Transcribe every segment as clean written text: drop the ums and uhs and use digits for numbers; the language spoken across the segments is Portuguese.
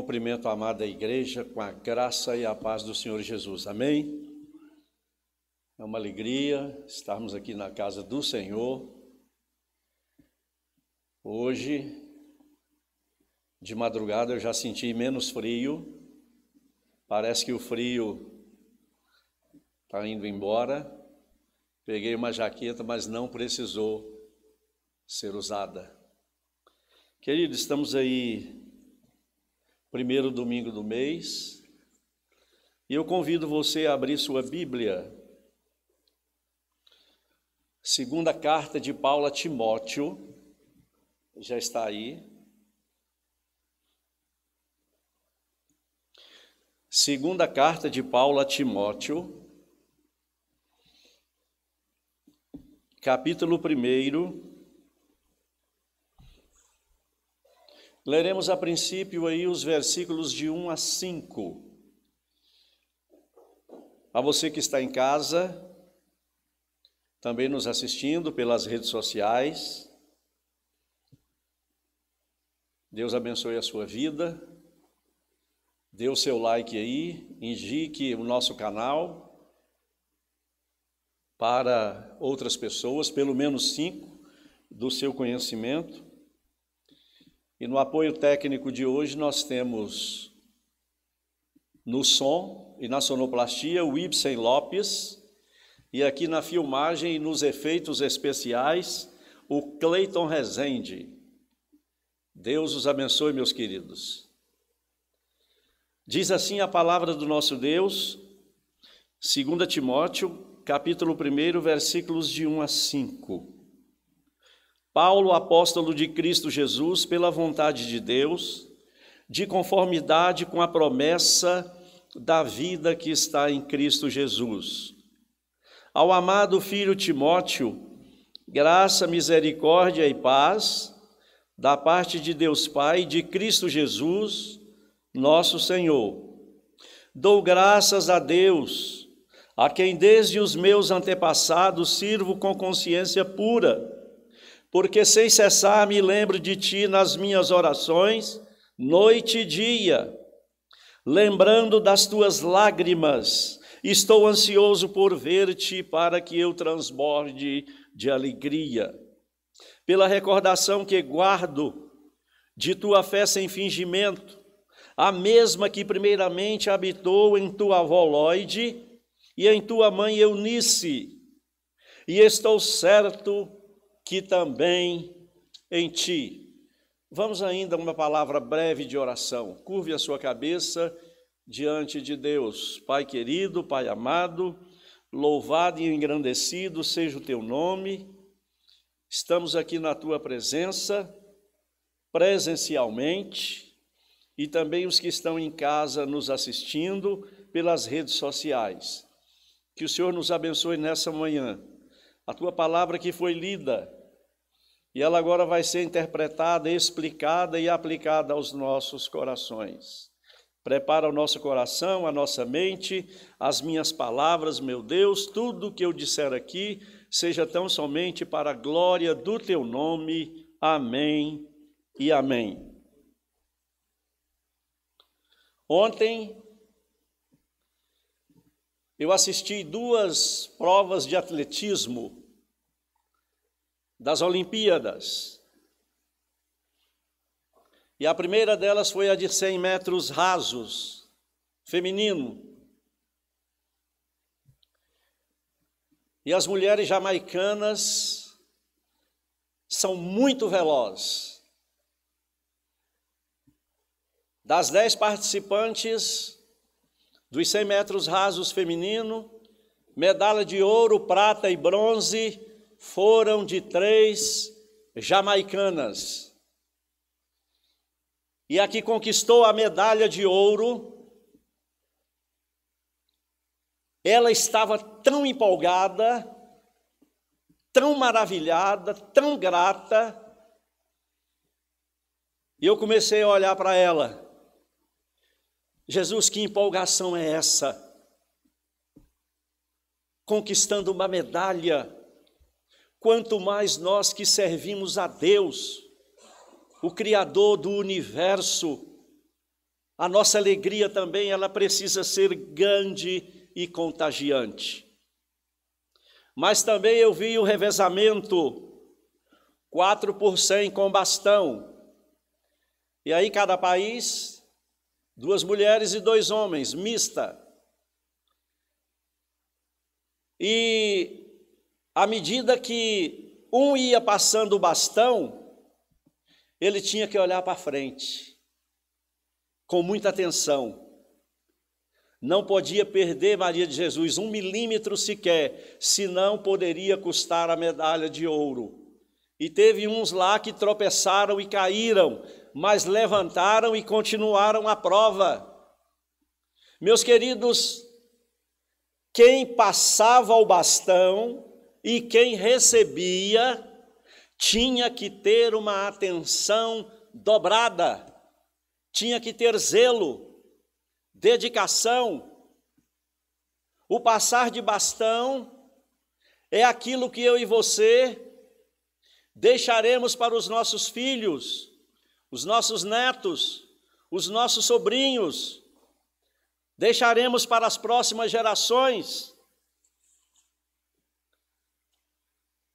Cumprimento a amada igreja com a graça e a paz do Senhor Jesus. Amém? É uma alegria estarmos aqui na casa do Senhor. Hoje, de madrugada, eu já senti menos frio. Parece que o frio está indo embora. Peguei uma jaqueta, mas não precisou ser usada. Queridos, estamos aí, primeiro domingo do mês, e eu convido você a abrir sua Bíblia. Segunda carta de Paulo a Timóteo, já está aí. Segunda carta de Paulo a Timóteo, capítulo 1. Leremos a princípio aí os versículos de 1 a 5. A você que está em casa, também nos assistindo pelas redes sociais, Deus abençoe a sua vida. Dê o seu like aí, indique o nosso canal para outras pessoas, pelo menos 5 do seu conhecimento. E no apoio técnico de hoje nós temos no som e na sonoplastia o Ibsen Lopes, e aqui na filmagem e nos efeitos especiais o Cleiton Rezende. Deus os abençoe, meus queridos. Diz assim a palavra do nosso Deus, 2 Timóteo, capítulo 1, versículos de 1 a 5. Paulo, apóstolo de Cristo Jesus, pela vontade de Deus, de conformidade com a promessa da vida que está em Cristo Jesus. Ao amado filho Timóteo, graça, misericórdia e paz, da parte de Deus Pai e de Cristo Jesus, nosso Senhor. Dou graças a Deus, a quem desde os meus antepassados sirvo com consciência pura, porque sem cessar me lembro de ti nas minhas orações, noite e dia. Lembrando das tuas lágrimas, estou ansioso por ver-te para que eu transborde de alegria. Pela recordação que guardo de tua fé sem fingimento, a mesma que primeiramente habitou em tua avó Lóide e em tua mãe Eunice, e estou certo que também em ti. Vamos ainda a uma palavra breve de oração. Curve a sua cabeça diante de Deus. Pai querido, Pai amado, louvado e engrandecido seja o teu nome. Estamos aqui na tua presença, presencialmente, e também os que estão em casa nos assistindo pelas redes sociais. Que o Senhor nos abençoe nessa manhã. A tua palavra que foi lida, e ela agora vai ser interpretada, explicada e aplicada aos nossos corações. Prepara o nosso coração, a nossa mente, as minhas palavras, meu Deus, tudo o que eu disser aqui, seja tão somente para a glória do teu nome. Amém e amém. Ontem, eu assisti 2 provas de atletismo das Olimpíadas. E a primeira delas foi a de 100 metros rasos, feminino. E as mulheres jamaicanas são muito velozes. Das 10 participantes dos 100 metros rasos feminino, medalha de ouro, prata e bronze foram de 3 jamaicanas. E a que conquistou a medalha de ouro, ela estava tão empolgada, tão maravilhada, tão grata, e eu comecei a olhar para ela. Jesus, que empolgação é essa? Conquistando uma medalha. Quanto mais nós que servimos a Deus, o Criador do universo, a nossa alegria também, ela precisa ser grande e contagiante. Mas também eu vi o revezamento 4 por 100 com bastão. E aí cada país, 2 mulheres e 2 homens, mista. E à medida que um ia passando o bastão, ele tinha que olhar para frente, com muita atenção. Não podia perder Maria de Jesus 1 milímetro sequer, senão poderia custar a medalha de ouro. E teve uns lá que tropeçaram e caíram, mas levantaram e continuaram a prova. Meus queridos, quem passava o bastão e quem recebia tinha que ter uma atenção dobrada, tinha que ter zelo, dedicação. O passar de bastão é aquilo que eu e você deixaremos para os nossos filhos, os nossos netos, os nossos sobrinhos, deixaremos para as próximas gerações.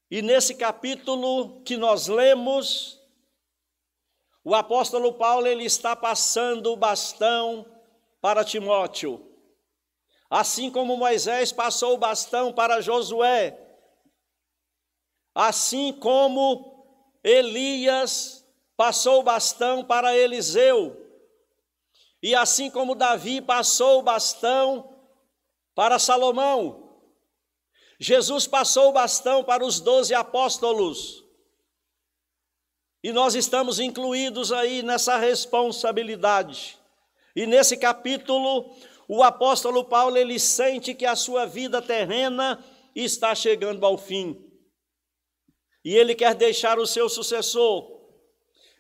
E nesse capítulo que nós lemos, o apóstolo Paulo, ele está passando o bastão para Timóteo, assim como Moisés passou o bastão para Josué, assim como Elias passou o bastão para Eliseu, e assim como Davi passou o bastão para Salomão, Jesus passou o bastão para os 12 apóstolos, e nós estamos incluídos aí nessa responsabilidade. E nesse capítulo, o apóstolo Paulo, ele sente que a sua vida terrena está chegando ao fim. E ele quer deixar o seu sucessor.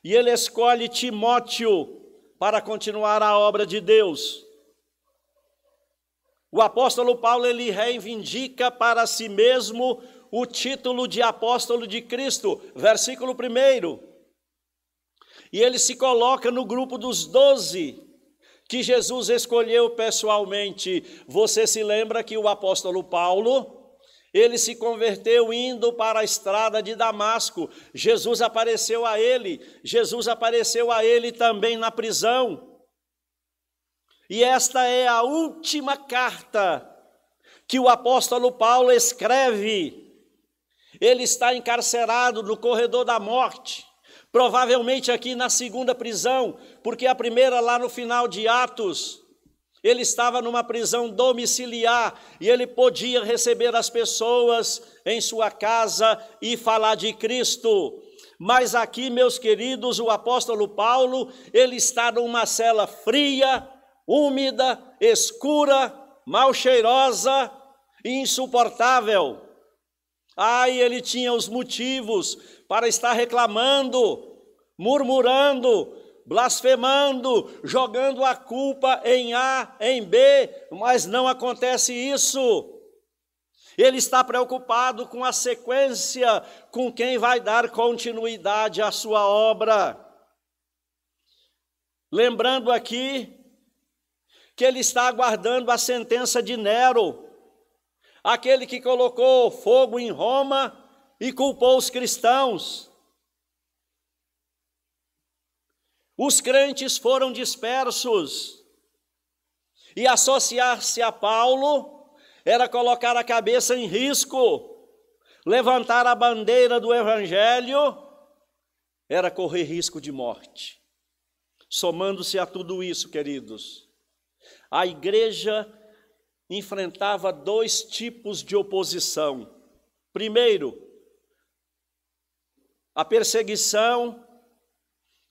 E ele escolhe Timóteo para continuar a obra de Deus. O apóstolo Paulo, ele reivindica para si mesmo o título de apóstolo de Cristo, versículo 1. E ele se coloca no grupo dos 12 que Jesus escolheu pessoalmente. Você se lembra que o apóstolo Paulo, ele se converteu indo para a estrada de Damasco. Jesus apareceu a ele também na prisão. E esta é a última carta que o apóstolo Paulo escreve. Ele está encarcerado no corredor da morte, provavelmente aqui na segunda prisão, porque a primeira lá no final de Atos, ele estava numa prisão domiciliar e ele podia receber as pessoas em sua casa e falar de Cristo. Mas aqui, meus queridos, o apóstolo Paulo, ele está numa cela fria, úmida, escura, mal cheirosa e insuportável. E ele tinha os motivos para estar reclamando, murmurando, blasfemando, jogando a culpa em A, em B, mas não acontece isso. Ele está preocupado com a sequência, com quem vai dar continuidade à sua obra. Lembrando aqui que ele está aguardando a sentença de Nero, aquele que colocou fogo em Roma e culpou os cristãos. Os crentes foram dispersos, e associar-se a Paulo era colocar a cabeça em risco, levantar a bandeira do evangelho era correr risco de morte. Somando-se a tudo isso, queridos, a igreja enfrentava 2 tipos de oposição. Primeiro, a perseguição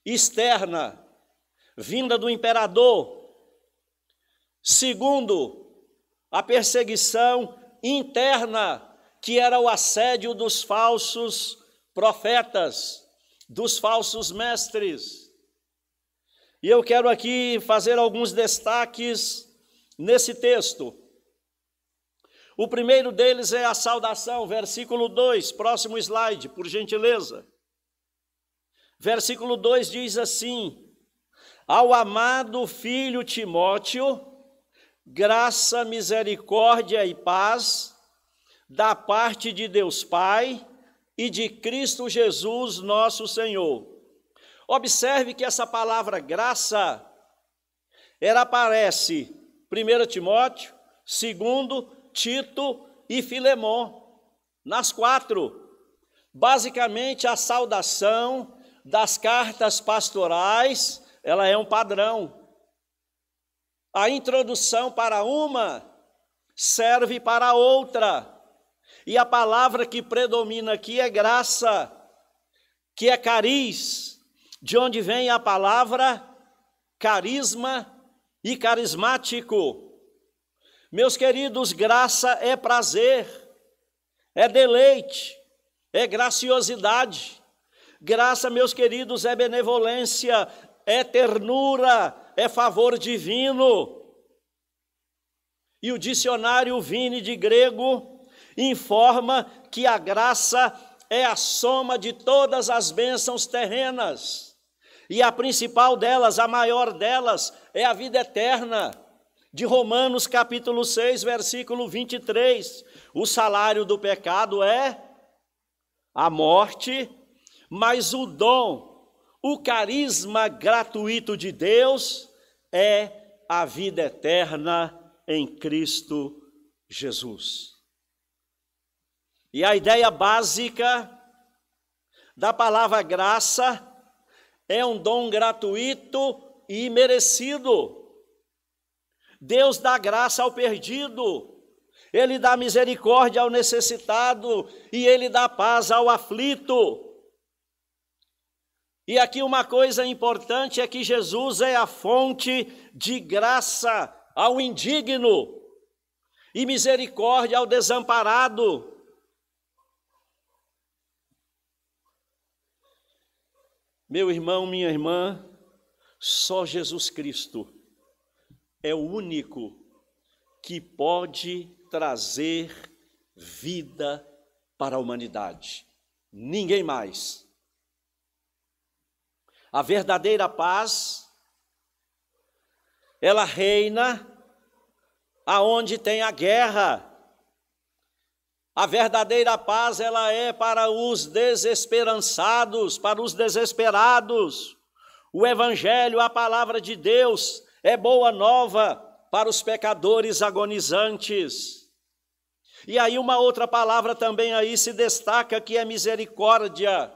externa, vinda do imperador. Segundo, a perseguição interna, que era o assédio dos falsos profetas, dos falsos mestres. E eu quero aqui fazer alguns destaques nesse texto. O primeiro deles é a saudação, versículo 2, próximo slide, por gentileza. Versículo 2 diz assim: Ao amado filho Timóteo, graça, misericórdia e paz da parte de Deus Pai e de Cristo Jesus, nosso Senhor. Observe que essa palavra graça, ela aparece 1 Timóteo, 2 Tito e Filemon, nas 4. Basicamente, a saudação das cartas pastorais, ela é um padrão. A introdução para uma serve para a outra. E a palavra que predomina aqui é graça, que é cariz, de onde vem a palavra carisma e carismático. Meus queridos, graça é prazer, é deleite, é graciosidade. Graça, meus queridos, é benevolência, é ternura, é favor divino. E o dicionário Vini de grego informa que a graça é a soma de todas as bênçãos terrenas. E a principal delas, a maior delas, é a vida eterna. De Romanos capítulo 6, versículo 23. O salário do pecado é a morte, mas o dom, o carisma gratuito de Deus é a vida eterna em Cristo Jesus. E a ideia básica da palavra graça é um dom gratuito e merecido. Deus dá graça ao perdido, Ele dá misericórdia ao necessitado e Ele dá paz ao aflito. E aqui uma coisa importante é que Jesus é a fonte de graça ao indigno e misericórdia ao desamparado. Meu irmão, minha irmã, só Jesus Cristo é o único que pode trazer vida para a humanidade. Ninguém mais. A verdadeira paz, ela reina aonde tem a guerra. A verdadeira paz, ela é para os desesperançados, para os desesperados. O Evangelho, a palavra de Deus, é boa nova para os pecadores agonizantes. E aí uma outra palavra também aí se destaca, que é misericórdia.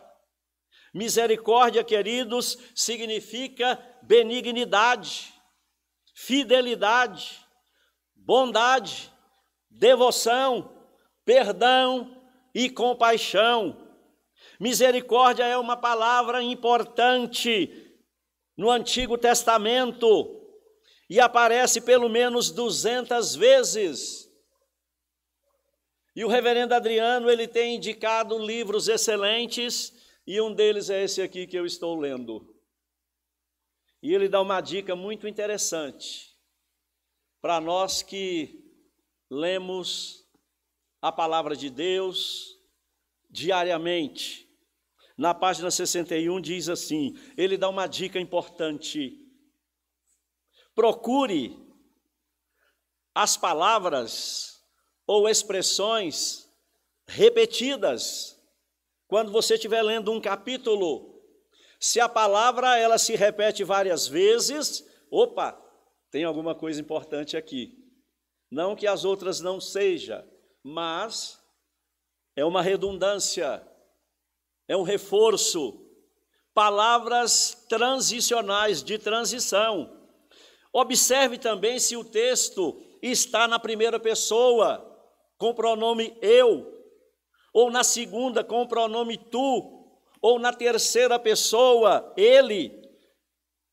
Misericórdia, queridos, significa benignidade, fidelidade, bondade, devoção, perdão e compaixão. Misericórdia é uma palavra importante no Antigo Testamento e aparece pelo menos 200 vezes. E o reverendo Adriano, ele tem indicado livros excelentes e um deles é esse aqui que eu estou lendo. E ele dá uma dica muito interessante para nós que lemos a palavra de Deus diariamente. Na página 61 diz assim, ele dá uma dica importante. Procure as palavras ou expressões repetidas. Quando você estiver lendo um capítulo, se a palavra ela se repete várias vezes, opa, tem alguma coisa importante aqui. Não que as outras não sejam, mas é uma redundância, é um reforço. Palavras transicionais, de transição. Observe também se o texto está na primeira pessoa, com o pronome eu, ou na segunda com o pronome tu, ou na terceira pessoa, ele,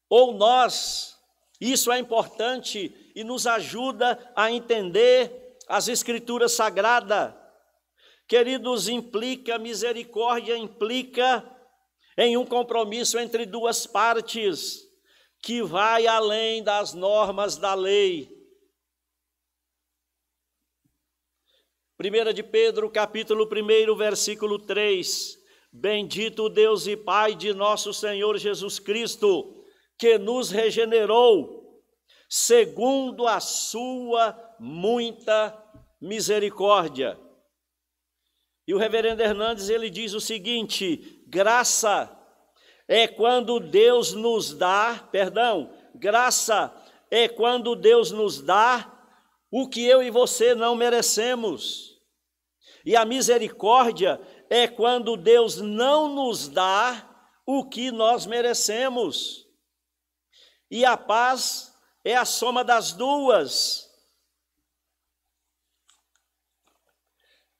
ou nós. Isso é importante e nos ajuda a entender as Escrituras Sagradas. Queridos, misericórdia implica em um compromisso entre duas partes, que vai além das normas da lei. 1 de Pedro, capítulo 1, versículo 3. Bendito Deus e Pai de nosso Senhor Jesus Cristo, que nos regenerou, segundo a sua muita misericórdia. E o reverendo Hernandes, ele diz o seguinte: graça é quando Deus nos dá, graça é quando Deus nos dá o que eu e você não merecemos. E a misericórdia é quando Deus não nos dá o que nós merecemos. E a paz é a soma das duas.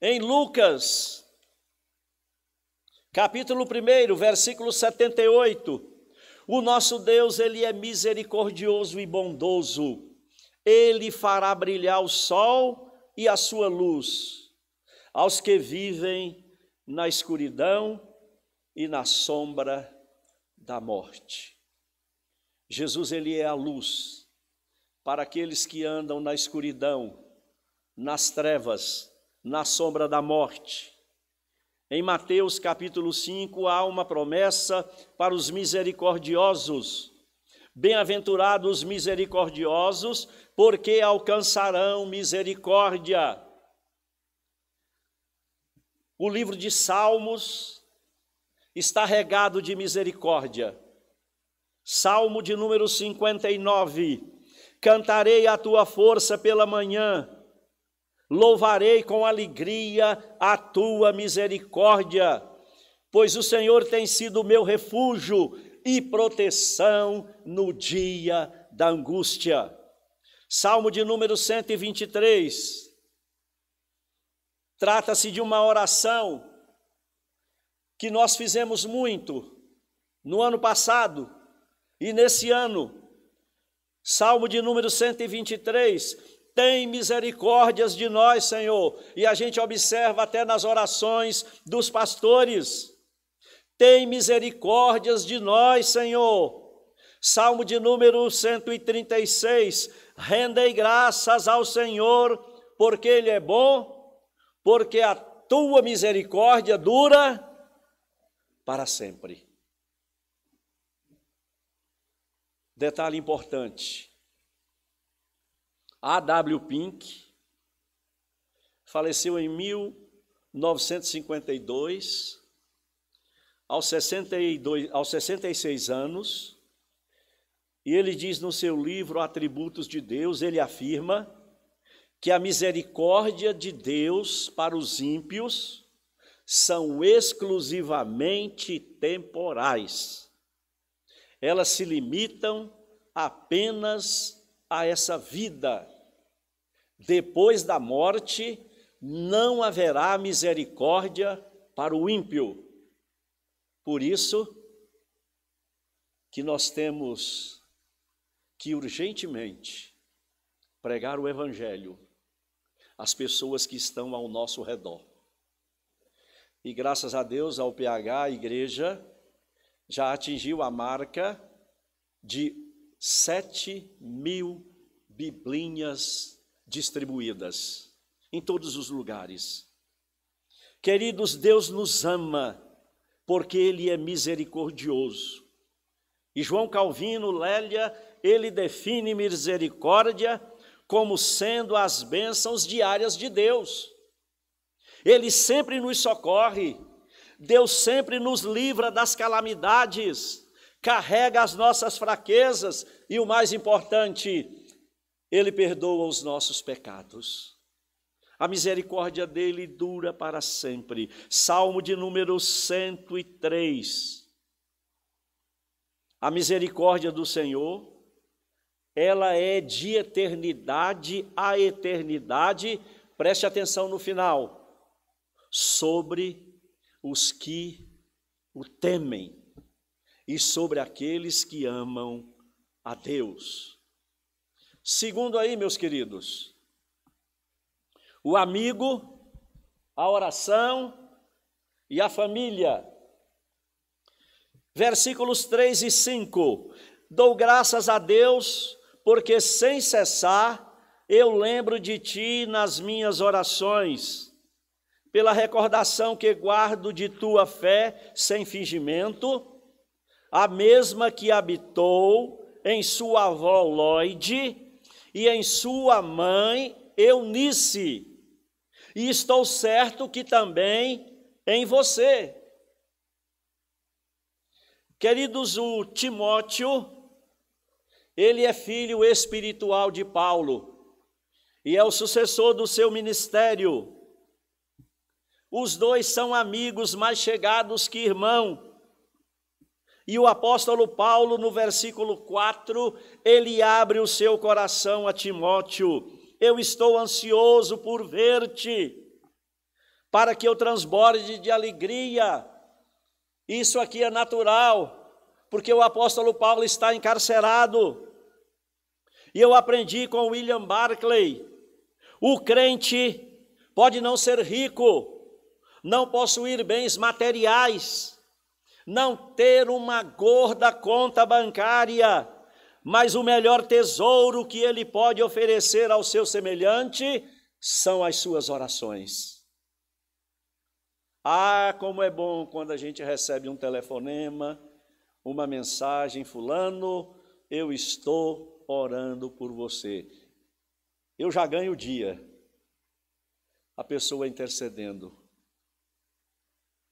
Em Lucas, capítulo 1, versículo 78, o nosso Deus, ele é misericordioso e bondoso. Ele fará brilhar o sol e a sua luz aos que vivem na escuridão e na sombra da morte. Jesus, ele é a luz para aqueles que andam na escuridão, nas trevas, na sombra da morte. Em Mateus capítulo 5 há uma promessa para os misericordiosos. Bem-aventurados os misericordiosos, porque alcançarão misericórdia. O livro de Salmos está regado de misericórdia. Salmo de número 59. Cantarei a tua força pela manhã, louvarei com alegria a tua misericórdia, pois o Senhor tem sido meu refúgio e proteção no dia da angústia. Salmo de número 123. Trata-se de uma oração que nós fizemos muito no ano passado e nesse ano. Salmo de número 123, tem misericórdias de nós, Senhor. E a gente observa até nas orações dos pastores. Tem misericórdias de nós, Senhor. Salmo de número 136, rendei graças ao Senhor, porque Ele é bom, porque a tua misericórdia dura para sempre. Detalhe importante, A.W. Pink faleceu em 1952, aos 66 anos, e ele diz no seu livro Atributos de Deus, ele afirma que a misericórdia de Deus para os ímpios são exclusivamente temporais. Elas se limitam apenas a essa vida. Depois da morte, não haverá misericórdia para o ímpio. Por isso que nós temos que urgentemente pregar o Evangelho às pessoas que estão ao nosso redor. E graças a Deus, ao PH, a igreja já atingiu a marca de 7.000 biblinhas distribuídas em todos os lugares. Queridos, Deus nos ama porque Ele é misericordioso. E João Calvino, Lélia, ele define misericórdia como sendo as bênçãos diárias de Deus. Ele sempre nos socorre, Deus sempre nos livra das calamidades, carrega as nossas fraquezas e, o mais importante, Ele perdoa os nossos pecados. A misericórdia dele dura para sempre. Salmo de número 103. A misericórdia do Senhor, ela é de eternidade a eternidade, preste atenção no final, sobre os que o temem e sobre aqueles que amam a Deus. Segundo aí, meus queridos, o amigo, a oração e a família. Versículos 3 e 5. Dou graças a Deus, porque sem cessar eu lembro de ti nas minhas orações, pela recordação que guardo de tua fé sem fingimento, a mesma que habitou em sua avó Loide e em sua mãe Eunice, e estou certo que também em você. Queridos, o Timóteo, ele é filho espiritual de Paulo e é o sucessor do seu ministério. Os dois são amigos mais chegados que irmão. E o apóstolo Paulo, no versículo 4, ele abre o seu coração a Timóteo. Eu estou ansioso por ver-te, para que eu transborde de alegria. Isso aqui é natural, porque o apóstolo Paulo está encarcerado. E eu aprendi com William Barclay, o crente pode não ser rico, não possuir bens materiais, não ter uma gorda conta bancária, mas o melhor tesouro que ele pode oferecer ao seu semelhante são as suas orações. Ah, como é bom quando a gente recebe um telefonema, uma mensagem: fulano, eu estou orando por você. Eu já ganho o dia, a pessoa intercedendo.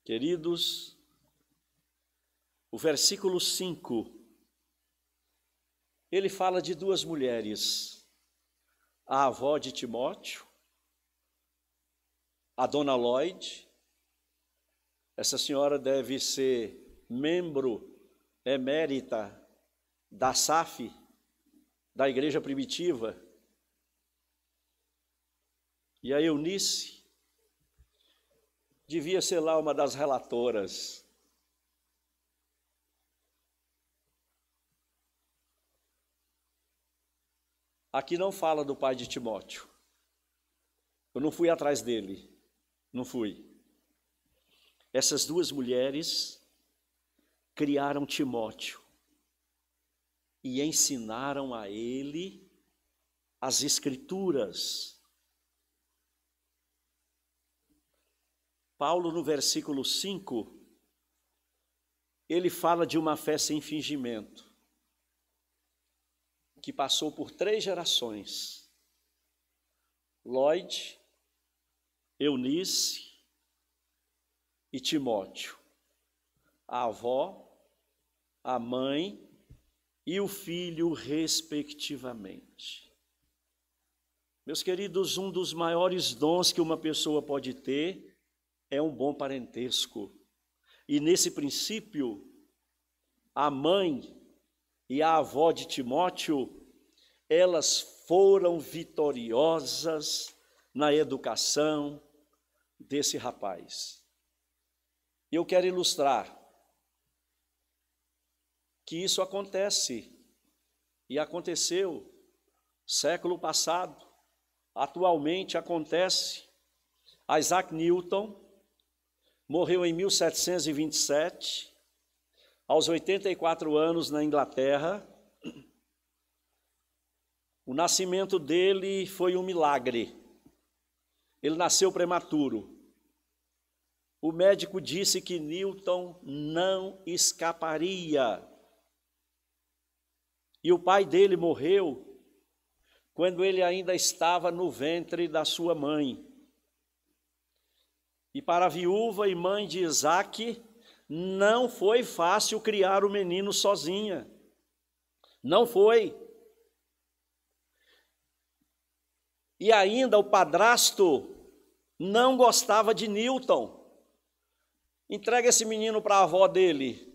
Queridos, o versículo 5, ele fala de duas mulheres, a avó de Timóteo, a dona Loide. Essa senhora deve ser membro emérita da SAF, da igreja primitiva. E a Eunice devia ser lá uma das relatoras. Aqui não fala do pai de Timóteo. Eu não fui atrás dele, não fui. Essas duas mulheres criaram Timóteo e ensinaram a ele as Escrituras. Paulo, no versículo 5, ele fala de uma fé sem fingimento, que passou por 3 gerações: Loide, Eunice e Timóteo, a avó, a mãe e o filho, respectivamente. Meus queridos, um dos maiores dons que uma pessoa pode ter é um bom parentesco. E nesse princípio, a mãe e a avó de Timóteo, elas foram vitoriosas na educação desse rapaz. Eu quero ilustrar que isso acontece, e aconteceu século passado, atualmente acontece. Isaac Newton morreu em 1727, aos 84 anos, na Inglaterra. O nascimento dele foi um milagre. Ele nasceu prematuro. O médico disse que Newton não escaparia. E o pai dele morreu quando ele ainda estava no ventre da sua mãe. E para a viúva e mãe de Isaac, não foi fácil criar o menino sozinha. Não foi. E ainda o padrasto não gostava de Newton. Entrega esse menino para a avó dele,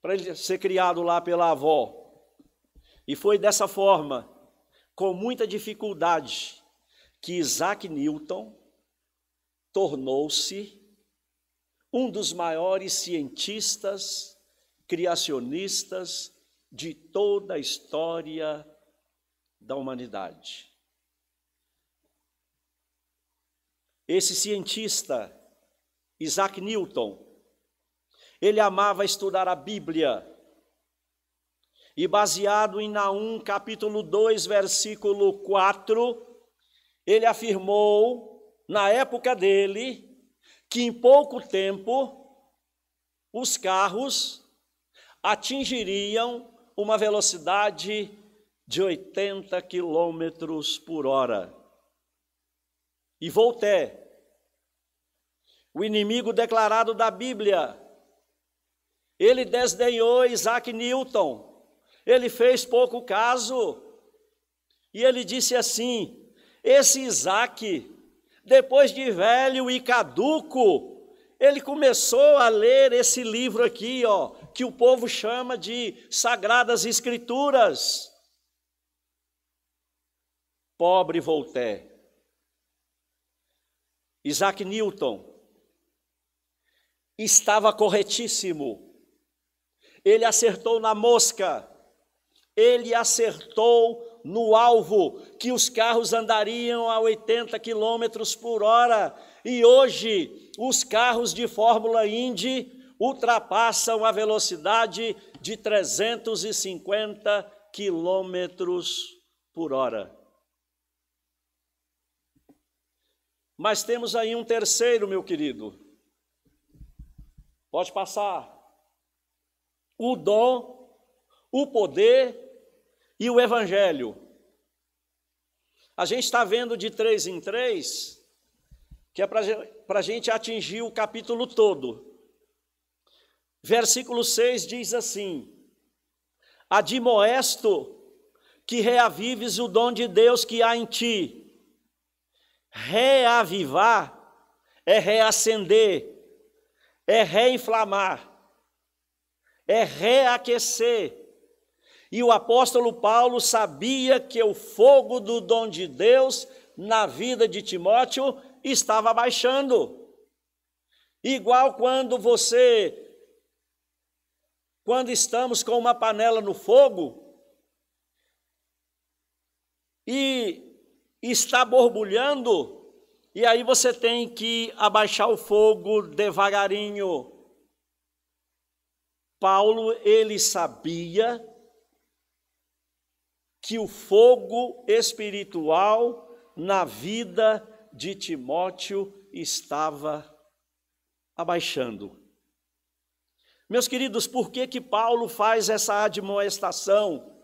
para ele ser criado lá pela avó. E foi dessa forma, com muita dificuldade, que Isaac Newton tornou-se um dos maiores cientistas, criacionistas de toda a história da humanidade. Esse cientista, Isaac Newton, ele amava estudar a Bíblia, e baseado em Naum, capítulo 2, versículo 4, ele afirmou, na época dele, que em pouco tempo os carros atingiriam uma velocidade de 80 quilômetros por hora. E Voltaire, o inimigo declarado da Bíblia, ele desdenhou Isaac Newton, ele fez pouco caso, e ele disse assim: esse Isaac, depois de velho e caduco, ele começou a ler esse livro aqui, que o povo chama de Sagradas Escrituras. Pobre Voltaire. Isaac Newton estava corretíssimo. Ele acertou na mosca, ele acertou no alvo, que os carros andariam a 80 quilômetros por hora. E hoje, os carros de Fórmula Indy ultrapassam a velocidade de 350 quilômetros por hora. Mas temos aí um terceiro, meu querido. Pode passar. O dom, o poder e o evangelho. A gente está vendo de 3 em 3, que é para a gente atingir o capítulo todo. Versículo 6 diz assim: admoesto que reavives o dom de Deus que há em ti. Reavivar é reacender, é reinflamar, é reaquecer. E o apóstolo Paulo sabia que o fogo do dom de Deus na vida de Timóteo estava baixando. Igual quando estamos com uma panela no fogo e está borbulhando, e aí você tem que abaixar o fogo devagarinho. Paulo, ele sabia que o fogo espiritual na vida de Timóteo estava abaixando. Meus queridos, por que Paulo faz essa admoestação?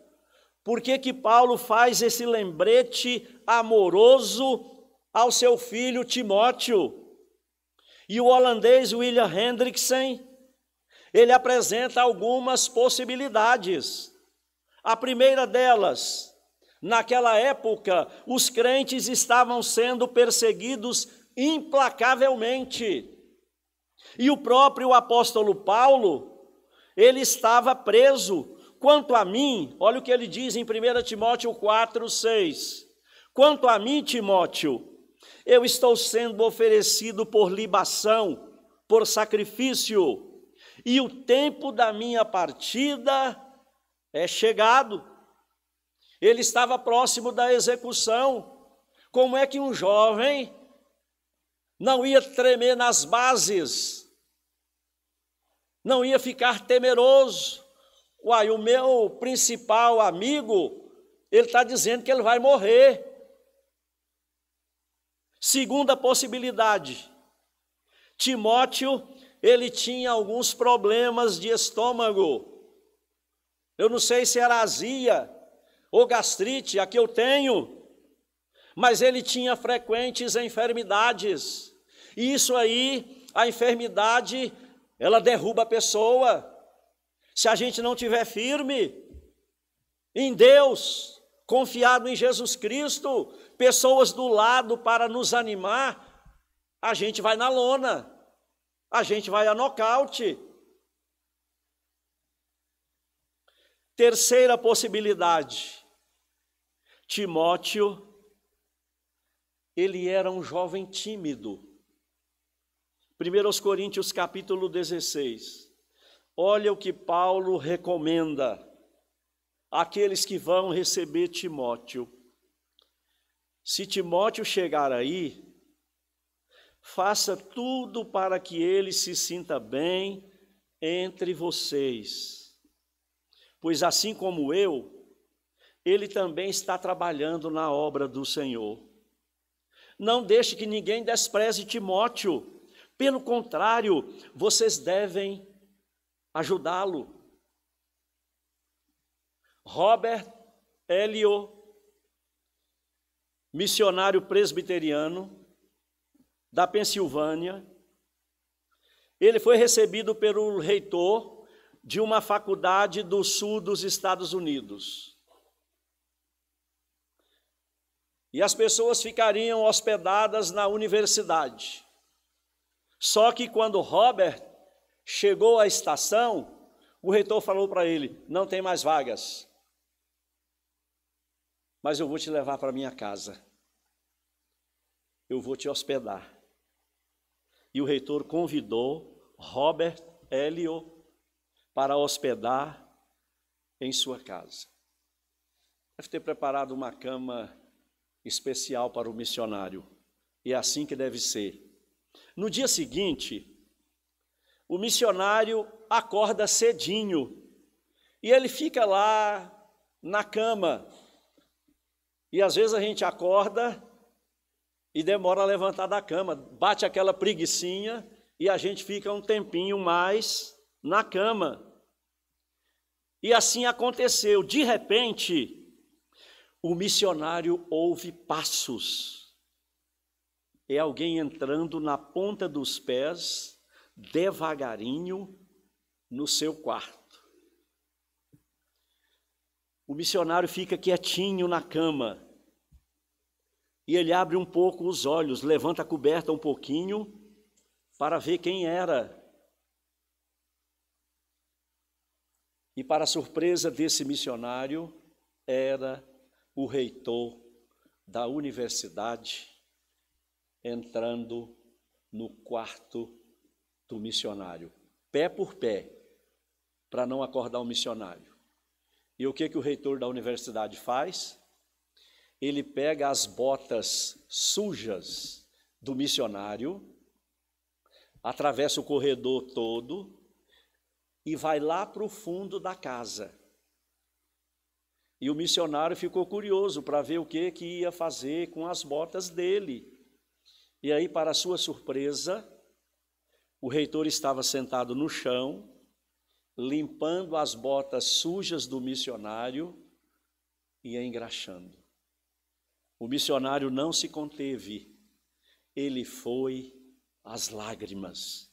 Por que Paulo faz esse lembrete amoroso ao seu filho Timóteo? E o holandês William Hendriksen, ele apresenta algumas possibilidades. A primeira delas, naquela época, os crentes estavam sendo perseguidos implacavelmente. E o próprio apóstolo Paulo, ele estava preso. Quanto a mim, olha o que ele diz em 1 Timóteo 4, 6. Quanto a mim, Timóteo, eu estou sendo oferecido por libação, por sacrifício, e o tempo da minha partida é chegado. Ele estava próximo da execução. Como é que um jovem não ia tremer nas bases? Não ia ficar temeroso? Uai, o meu principal amigo, ele está dizendo que ele vai morrer. Segunda possibilidade, Timóteo, ele tinha alguns problemas de estômago. Eu não sei se era azia ou gastrite, a que eu tenho, mas ele tinha frequentes enfermidades. E isso aí, a enfermidade, ela derruba a pessoa. Se a gente não estiver firme em Deus, confiado em Jesus Cristo, pessoas do lado para nos animar, a gente vai na lona, a gente vai a nocaute. Terceira possibilidade, Timóteo, ele era um jovem tímido. 1 Coríntios capítulo 16. Olha o que Paulo recomenda àqueles que vão receber Timóteo. Se Timóteo chegar aí, faça tudo para que ele se sinta bem entre vocês. Pois assim como eu, ele também está trabalhando na obra do Senhor. Não deixe que ninguém despreze Timóteo. Pelo contrário, vocês devem ajudá-lo. Robert Elliot, missionário presbiteriano da Pensilvânia, ele foi recebido pelo reitor de uma faculdade do sul dos Estados Unidos. E as pessoas ficariam hospedadas na universidade. Só que quando Robert chegou à estação, o reitor falou para ele: não tem mais vagas, mas eu vou te levar para minha casa. Eu vou te hospedar. E o reitor convidou Robert Elliot para hospedar em sua casa. Deve ter preparado uma cama especial para o missionário. E é assim que deve ser. No dia seguinte, o missionário acorda cedinho e ele fica lá na cama. E às vezes a gente acorda e demora a levantar da cama, bate aquela preguicinha e a gente fica um tempinho mais na cama. E assim aconteceu. De repente, o missionário ouve passos. É alguém entrando na ponta dos pés, devagarinho, no seu quarto. O missionário fica quietinho na cama. E ele abre um pouco os olhos, levanta a coberta um pouquinho para ver quem era. E para a surpresa desse missionário, era o reitor da universidade entrando no quarto do missionário, pé por pé, para não acordar o missionário. E o que o reitor da universidade faz? Ele pega as botas sujas do missionário, atravessa o corredor todo e vai lá para o fundo da casa. E o missionário ficou curioso para ver o que ia fazer com as botas dele. E aí, para sua surpresa, o reitor estava sentado no chão, limpando as botas sujas do missionário e engraxando. O missionário não se conteve, ele foi às lágrimas.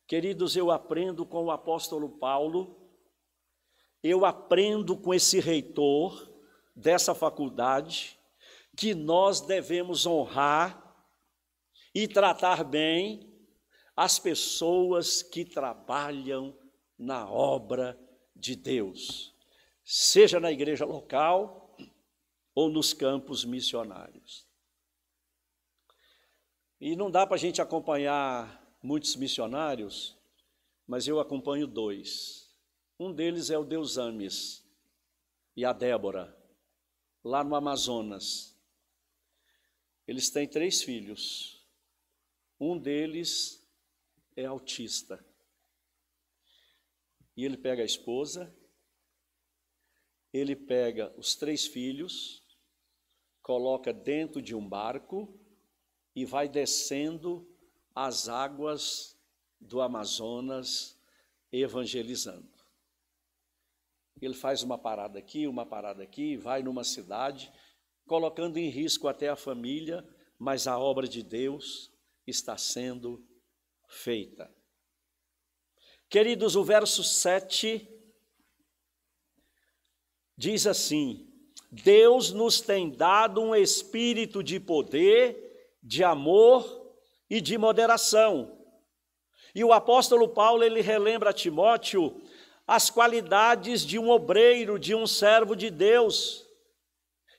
Queridos, eu aprendo com o apóstolo Paulo, eu aprendo com esse reitor dessa faculdade, que nós devemos honrar e tratar bem as pessoas que trabalham na obra de Deus, seja na igreja local ou nos campos missionários. E não dá para a gente acompanhar muitos missionários, mas eu acompanho dois. Um deles é o Deusames e a Débora, lá no Amazonas. Eles têm 3 filhos. Um deles é autista. E ele pega a esposa, ele pega os 3 filhos, coloca dentro de um barco e vai descendo as águas do Amazonas evangelizando. Ele faz uma parada aqui, vai numa cidade, colocando em risco até a família, mas a obra de Deus está sendo feita. Queridos, o verso 7 diz assim: Deus nos tem dado um espírito de poder, de amor e de moderação. E o apóstolo Paulo, ele relembra a Timóteo as qualidades de um obreiro, de um servo de Deus,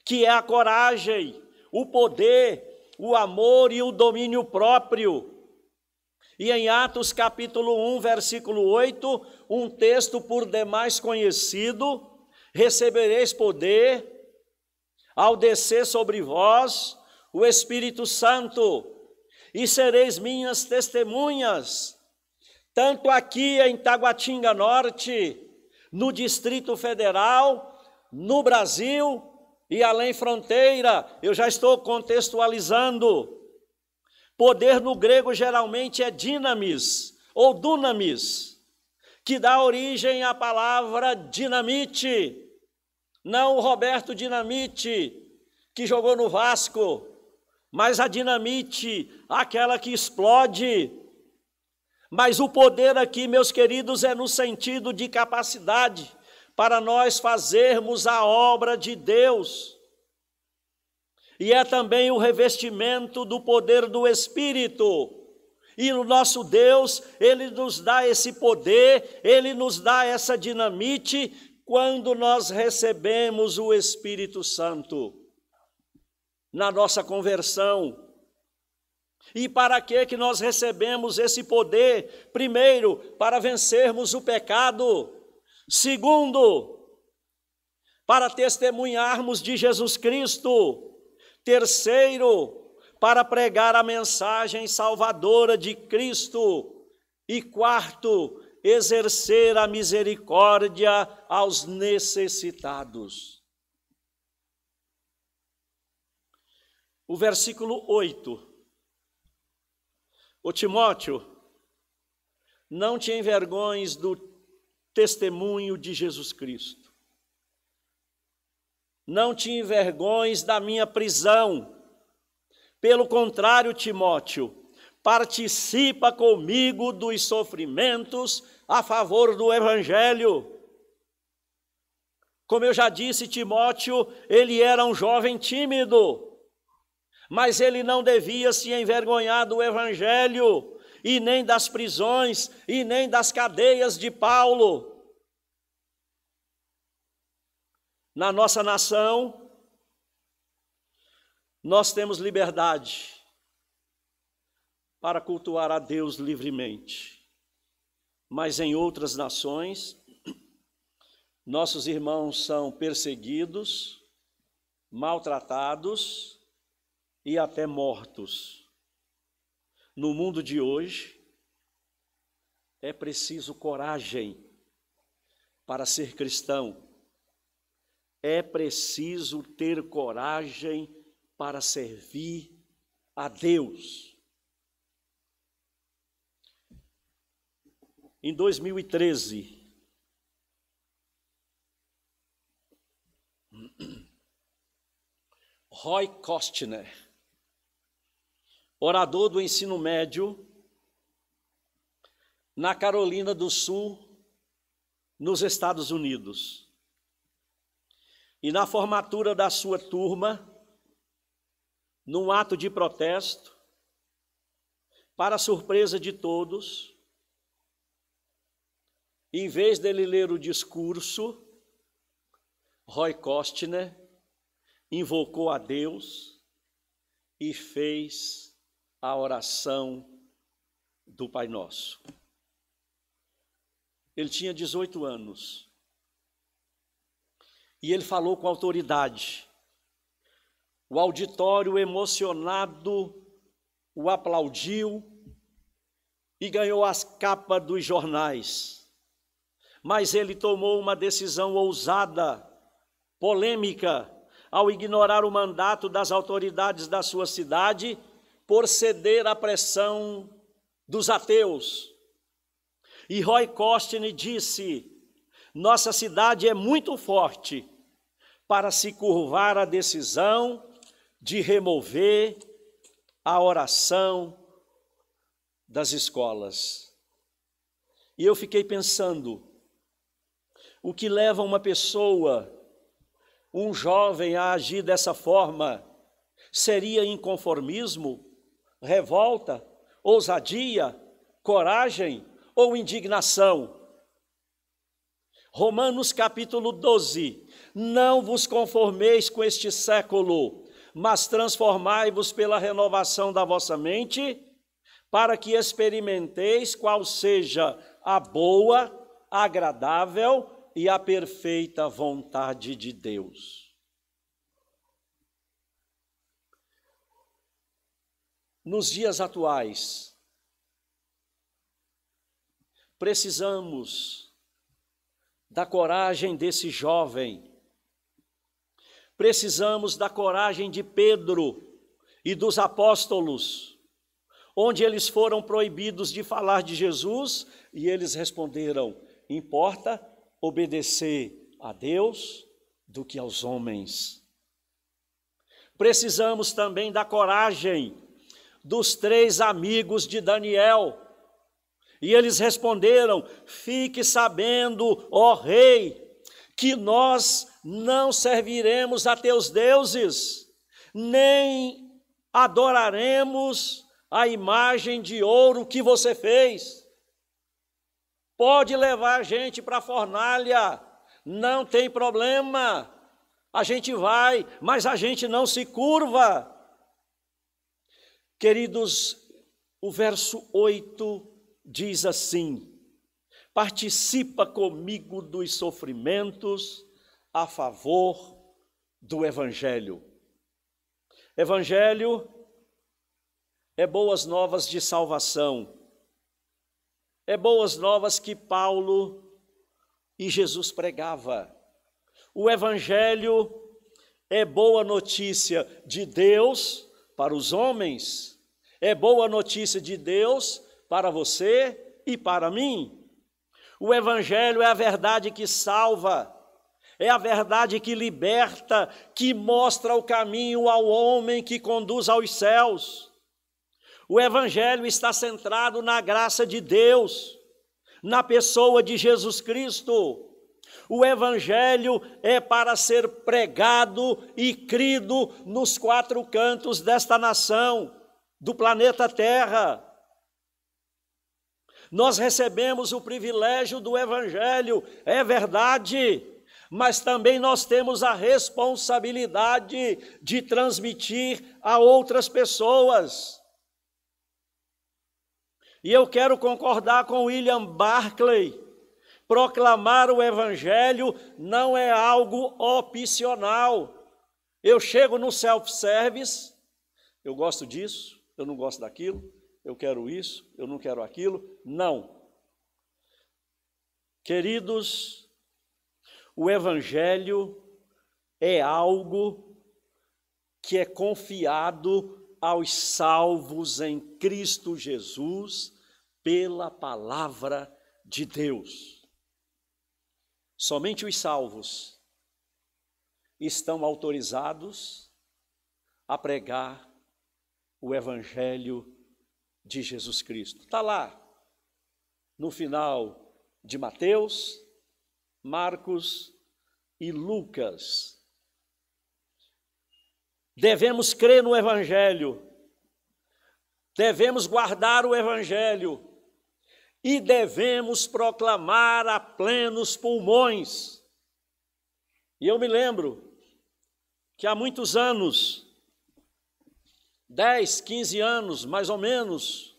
que é a coragem, o poder, o amor e o domínio próprio. E em Atos capítulo 1, versículo 8, um texto por demais conhecido: recebereis poder ao descer sobre vós o Espírito Santo, e sereis minhas testemunhas, tanto aqui em Taguatinga Norte, no Distrito Federal, no Brasil e além fronteira. Eu já estou contextualizando. Poder no grego geralmente é dinamis ou dunamis, que dá origem à palavra dinamite. Não o Roberto Dinamite, que jogou no Vasco, mas a dinamite, aquela que explode. Mas o poder aqui, meus queridos, é no sentido de capacidade para nós fazermos a obra de Deus. E é também o revestimento do poder do Espírito. E o nosso Deus, Ele nos dá esse poder, Ele nos dá essa dinamite quando nós recebemos o Espírito Santo na nossa conversão. E para que nós recebemos esse poder? Primeiro, para vencermos o pecado. Segundo, para testemunharmos de Jesus Cristo. Terceiro, para pregar a mensagem salvadora de Cristo. E quarto, exercer a misericórdia aos necessitados. O versículo 8. Ô Timóteo, não te envergonhes do testemunho de Jesus Cristo. Não te envergonhes da minha prisão. Pelo contrário, Timóteo, participa comigo dos sofrimentos a favor do Evangelho. Como eu já disse, Timóteo, ele era um jovem tímido, mas ele não devia se envergonhar do Evangelho, e nem das prisões, e nem das cadeias de Paulo. Na nossa nação, nós temos liberdade para cultuar a Deus livremente. Mas em outras nações, nossos irmãos são perseguidos, maltratados e até mortos. No mundo de hoje, é preciso coragem para ser cristão. É preciso ter coragem para servir a Deus. Em 2013, Roy Costner, orador do ensino médio, na Carolina do Sul, nos Estados Unidos. E na formatura da sua turma, num ato de protesto, para surpresa de todos, em vez dele ler o discurso, Roy Costner invocou a Deus e fez a oração do Pai Nosso. Ele tinha 18 anos e ele falou com autoridade. O auditório emocionado o aplaudiu e ganhou as capas dos jornais. Mas ele tomou uma decisão ousada, polêmica, ao ignorar o mandato das autoridades da sua cidade por ceder à pressão dos ateus. E Roy Costner disse: nossa cidade é muito forte para se curvar à decisão de remover a oração das escolas. E eu fiquei pensando, o que leva uma pessoa, um jovem, a agir dessa forma? Seria inconformismo, revolta, ousadia, coragem ou indignação? Romanos capítulo 12, não vos conformeis com este século, mas transformai-vos pela renovação da vossa mente, para que experimenteis qual seja a boa, agradável e a perfeita vontade de Deus. Nos dias atuais, precisamos da coragem desse jovem, precisamos da coragem de Pedro e dos apóstolos, onde eles foram proibidos de falar de Jesus e eles responderam: importa obedecer a Deus do que aos homens. Precisamos também da coragem dos 3 amigos de Daniel. E eles responderam: fique sabendo, ó rei, que nós não serviremos a teus deuses, nem adoraremos a imagem de ouro que você fez. Pode levar a gente para a fornalha, não tem problema, a gente vai, mas a gente não se curva. Queridos, o verso 8 diz assim: participa comigo dos sofrimentos a favor do Evangelho. Evangelho é boas novas de salvação, é boas novas que Paulo e Jesus pregava. O Evangelho é boa notícia de Deus para os homens, é boa notícia de Deus para você e para mim. O Evangelho é a verdade que salva, é a verdade que liberta, que mostra o caminho ao homem, que conduz aos céus. O Evangelho está centrado na graça de Deus, na pessoa de Jesus Cristo. O Evangelho é para ser pregado e crido nos 4 cantos desta nação, do planeta Terra. Nós recebemos o privilégio do Evangelho, é verdade, mas também nós temos a responsabilidade de transmitir a outras pessoas. E eu quero concordar com William Barclay: proclamar o Evangelho não é algo opcional. Eu chego no self-service, eu gosto disso, eu não gosto daquilo, eu quero isso, eu não quero aquilo. Não. Queridos, o Evangelho é algo que é confiado aos salvos em Cristo Jesus pela palavra de Deus. Somente os salvos estão autorizados a pregar o Evangelho de Jesus Cristo. Está lá no final de Mateus, Marcos e Lucas. Devemos crer no Evangelho, devemos guardar o Evangelho e devemos proclamar a plenos pulmões. E eu me lembro que há muitos anos, 10, 15 anos mais ou menos,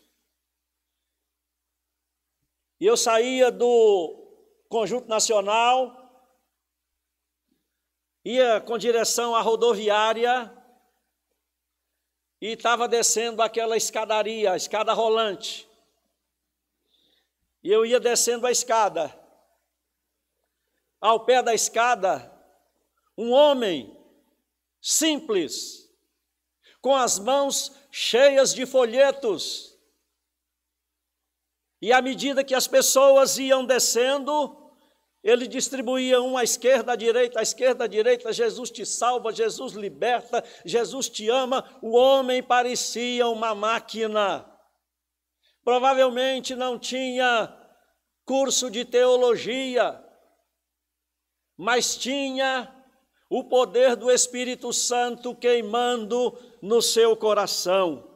e eu saía do Conjunto Nacional, ia com direção à rodoviária, e estava descendo aquela escadaria, a escada rolante. E eu ia descendo a escada. Ao pé da escada, um homem simples, com as mãos cheias de folhetos. E à medida que as pessoas iam descendo, ele distribuía um à esquerda, à direita, Jesus te salva, Jesus liberta, Jesus te ama. O homem parecia uma máquina. Provavelmente não tinha curso de teologia, mas tinha o poder do Espírito Santo queimando no seu coração.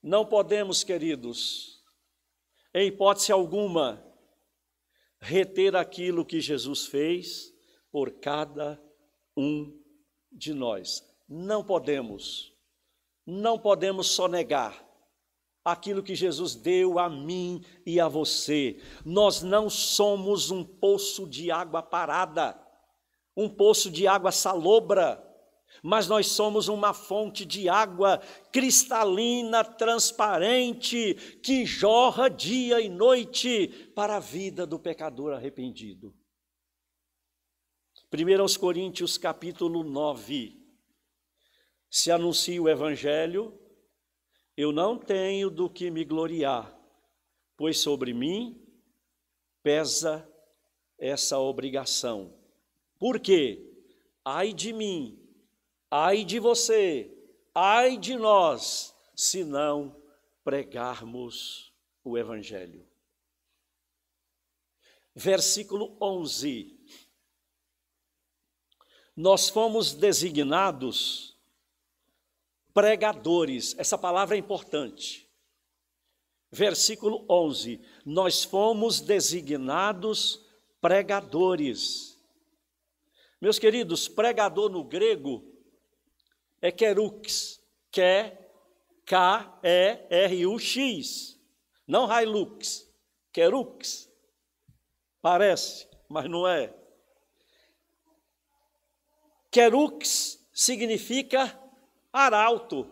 Não podemos, queridos, em hipótese alguma, reter aquilo que Jesus fez por cada um de nós. Não podemos sonegar aquilo que Jesus deu a mim e a você. Nós não somos um poço de água parada, um poço de água salobra, mas nós somos uma fonte de água cristalina, transparente, que jorra dia e noite para a vida do pecador arrependido. 1 Coríntios capítulo 9, se anuncia o Evangelho, Eu não tenho do que me gloriar, pois sobre mim pesa essa obrigação. Por quê? Ai de mim, ai de você, ai de nós, se não pregarmos o Evangelho. Versículo 11. Nós fomos designados pregadores. Essa palavra é importante. Versículo 11. Nós fomos designados pregadores. Meus queridos, pregador no grego é kerux, K-E-R-U-X, não Hilux, kerux. Parece, mas não é. Kerux significa arauto.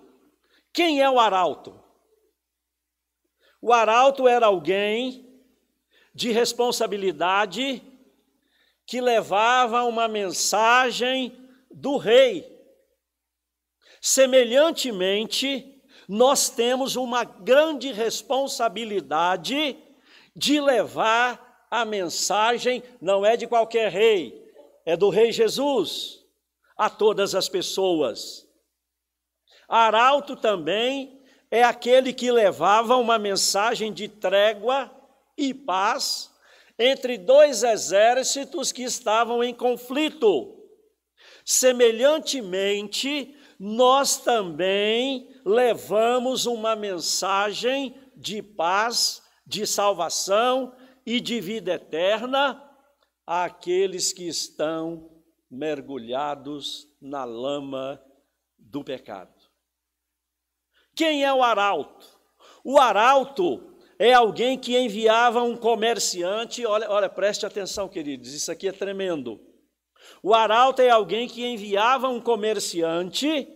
Quem é o arauto? O arauto era alguém de responsabilidade que levava uma mensagem do rei. Semelhantemente, nós temos uma grande responsabilidade de levar a mensagem, não é de qualquer rei, é do rei Jesus, a todas as pessoas. Arauto também é aquele que levava uma mensagem de trégua e paz entre dois exércitos que estavam em conflito. Semelhantemente, nós também levamos uma mensagem de paz, de salvação e de vida eterna àqueles que estão mergulhados na lama do pecado. Quem é o arauto? O arauto é alguém que enviava um comerciante, olha, preste atenção, queridos, isso aqui é tremendo. O arauto é alguém que enviava um comerciante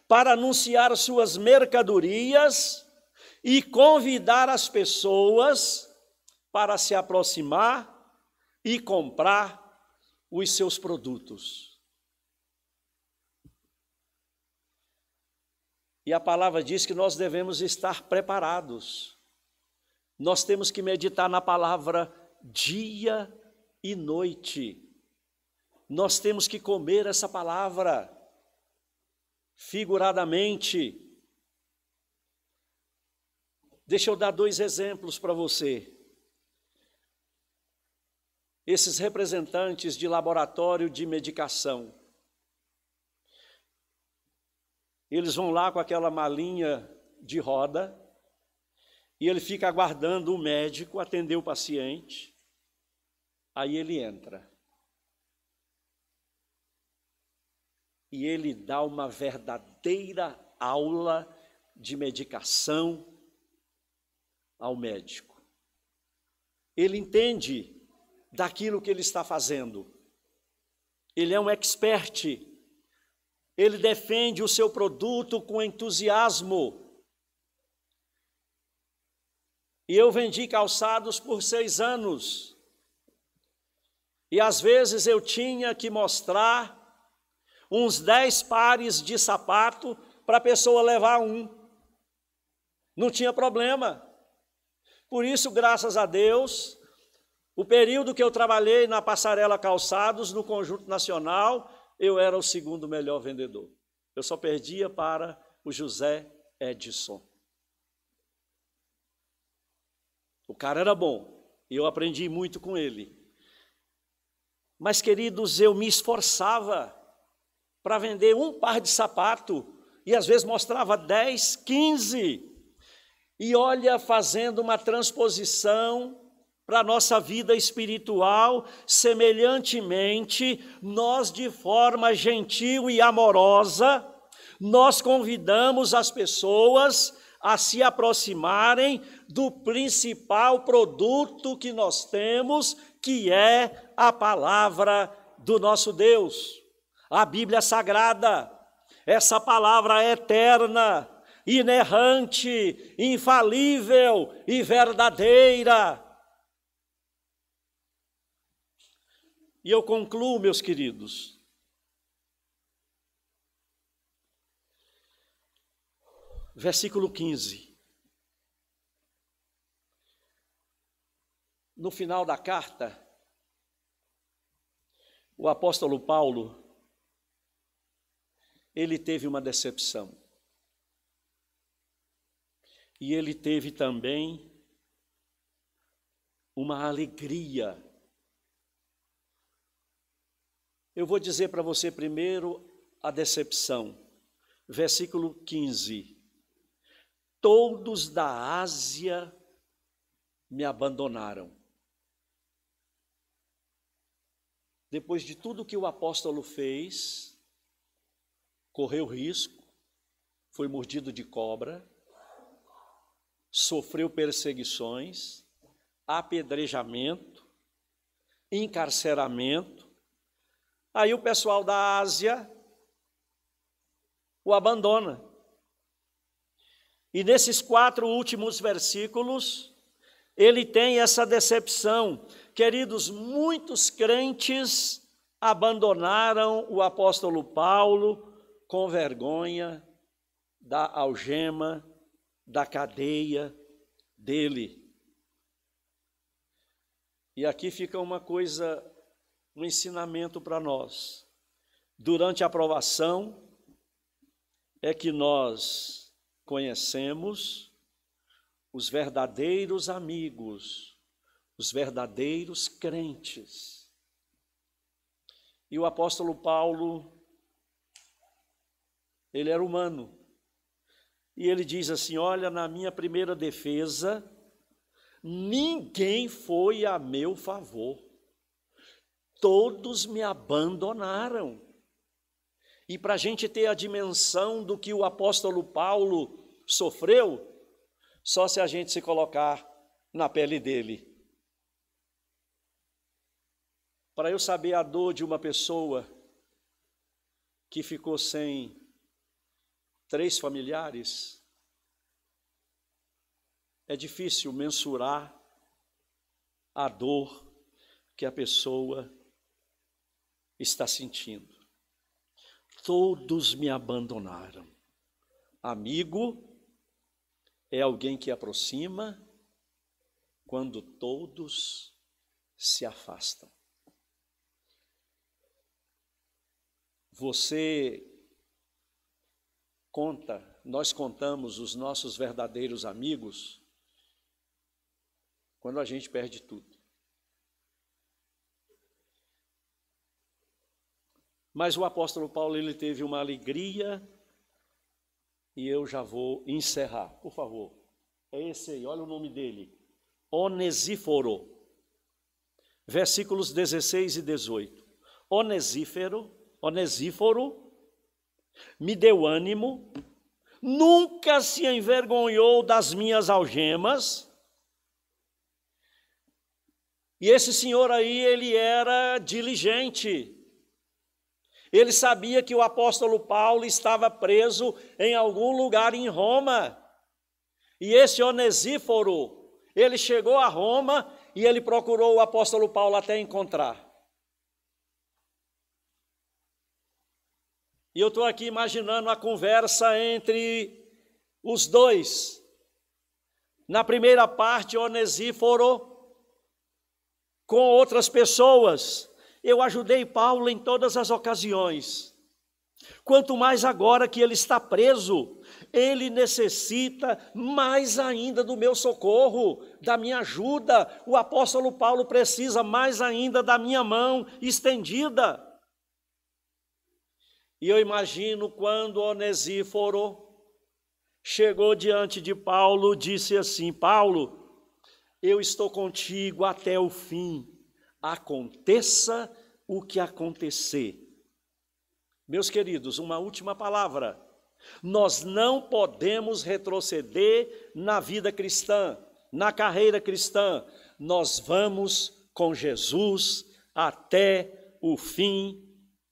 para anunciar suas mercadorias e convidar as pessoas para se aproximar e comprar os seus produtos. E a palavra diz que nós devemos estar preparados. Nós temos que meditar na palavra dia e noite. Nós temos que comer essa palavra figuradamente. Deixa eu dar 2 exemplos para você. Esses representantes de laboratório de medicação, eles vão lá com aquela malinha de roda e ele fica aguardando o médico atender o paciente, aí ele entra. E ele dá uma verdadeira aula de medicação ao médico. Ele entende daquilo que ele está fazendo. Ele é um expert. Ele defende o seu produto com entusiasmo. E eu vendi calçados por 6 anos. E às vezes eu tinha que mostrar uns 10 pares de sapato para a pessoa levar um. Não tinha problema. Por isso, graças a Deus, o período que eu trabalhei na Passarela Calçados, no Conjunto Nacional, eu era o 2º melhor vendedor. Eu só perdia para o José Edson. O cara era bom, e eu aprendi muito com ele. Mas, queridos, eu me esforçava para vender um par de sapato, e às vezes mostrava 10, 15. E olha, fazendo uma transposição para a nossa vida espiritual, semelhantemente, nós de forma gentil e amorosa, nós convidamos as pessoas a se aproximarem do principal produto que nós temos, que é a palavra do nosso Deus, a Bíblia Sagrada, essa palavra eterna, inerrante, infalível e verdadeira. E eu concluo, meus queridos, versículo 15. No final da carta, o apóstolo Paulo, ele teve uma decepção. E ele teve também uma alegria. Eu vou dizer para você primeiro a decepção. Versículo 15. Todos da Ásia me abandonaram. Depois de tudo que o apóstolo fez, correu risco, foi mordido de cobra, sofreu perseguições, apedrejamento, encarceramento. Aí o pessoal da Ásia o abandona. E nesses 4 últimos versículos, ele tem essa decepção. Queridos, muitos crentes abandonaram o apóstolo Paulo com vergonha da algema, da cadeia dele. E aqui fica uma coisa, um ensinamento para nós. Durante a provação é que nós conhecemos os verdadeiros amigos, os verdadeiros crentes. E o apóstolo Paulo, ele era humano. E ele diz assim: olha, na minha primeira defesa, ninguém foi a meu favor. Todos me abandonaram. E para a gente ter a dimensão do que o apóstolo Paulo sofreu, só se a gente se colocar na pele dele. Para eu saber a dor de uma pessoa que ficou sem 3 familiares, é difícil mensurar a dor que a pessoa está sentindo. Todos me abandonaram. Amigo é alguém que aproxima quando todos se afastam. Você conta, nós contamos os nossos verdadeiros amigos quando a gente perde tudo. Mas o apóstolo Paulo, ele teve uma alegria, e eu já vou encerrar, por favor. É esse aí, olha o nome dele, Onesíforo, versículos 16 e 18. Onesíforo me deu ânimo, nunca se envergonhou das minhas algemas. E esse senhor aí, ele era diligente. Ele sabia que o apóstolo Paulo estava preso em algum lugar em Roma. E esse Onesíforo, ele chegou a Roma e ele procurou o apóstolo Paulo até encontrar. E eu estou aqui imaginando a conversa entre os dois. Na primeira parte, Onesíforo com outras pessoas. Eu ajudei Paulo em todas as ocasiões. Quanto mais agora que ele está preso, ele necessita mais ainda do meu socorro, da minha ajuda. O apóstolo Paulo precisa mais ainda da minha mão estendida. E eu imagino quando Onesíforo chegou diante de Paulo, disse assim: Paulo, eu estou contigo até o fim. Aconteça o que acontecer. Meus queridos, uma última palavra. Nós não podemos retroceder na vida cristã, na carreira cristã. Nós vamos com Jesus até o fim,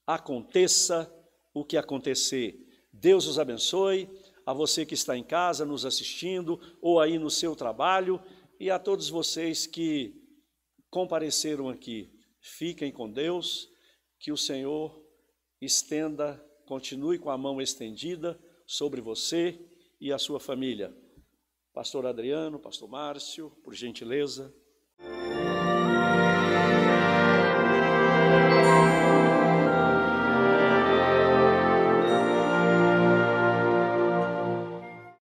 aconteça o que acontecer. Deus os abençoe, a você que está em casa nos assistindo, ou aí no seu trabalho, e a todos vocês que compareceram aqui. Fiquem com Deus, que o Senhor continue com a mão estendida sobre você e a sua família. Pastor Adriano, pastor Márcio, por gentileza.